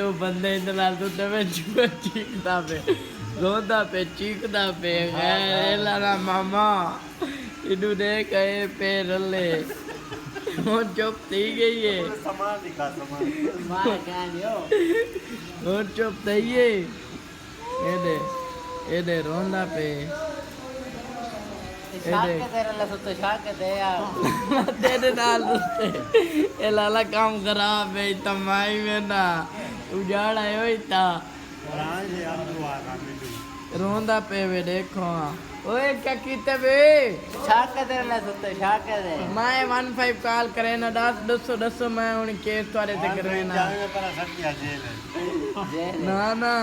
ਉਹ ਬੰਦੇ ਦੇ ਨਾਲ ਤੂੰ ਤੇ ਚੀਕਦਾ ਪੇ ਰੋਂਦਾ ਪੇ ਚੀਕਦਾ ਪੇ ਇਹ ਲਾਲਾ ਮਾਮਾ ਇਹਨੂੰ ਦੇ ਕਹੇ ਪੇ ਰੱਲੇ ਹੁਣ ਚੁੱਪ ਥੀ ਗਈ ਏ ਸਮਾਂ ਦਿਖਾ ਸਮਾਂ ਮਾਰ ਗਾ ਲਿਓ ਹੁਣ ਚੁੱਪ ਥਈ ਏ ਇਹਦੇ ਰੋਂਦਾ ਪੇ ਸ਼ਾਕ ਕੇ ਤੇਰੇ ਲਾ ਸੁੱਤੇ ਸ਼ਾਕ ਕੇ ਦੇ ਆ ਤੇਰੇ ਨਾਲ ਦੁੱਤੇ ਇਹ ਲਾਲਾ ਕੰਮ ਖਰਾਬ ਹੈ ਤਮਾਈ ਮੇਨਾ ਉਜਾੜਾ ਹੋਈ ਤਾਂ ਰਾਜ ਦੇ ਆਲੂ ਆ ਰਾਮੀ ਰੋਂਦਾ ਪੇ ਵੇ ਦੇਖੋ ਓਏ क्या कीते वे ਸ਼ਾਕ ਕੇ ਤੇਰੇ ਲਾ ਸੁੱਤੇ ਸ਼ਾਕ ਕੇ ਦੇ मैं 15 कॉल करे ना दसो मैं उन केस तोरे ते करे ना ਜਾਵੇਂ ਪਰ ਸੱਚੀ ਆ ਜੇਲ ਜੇ ना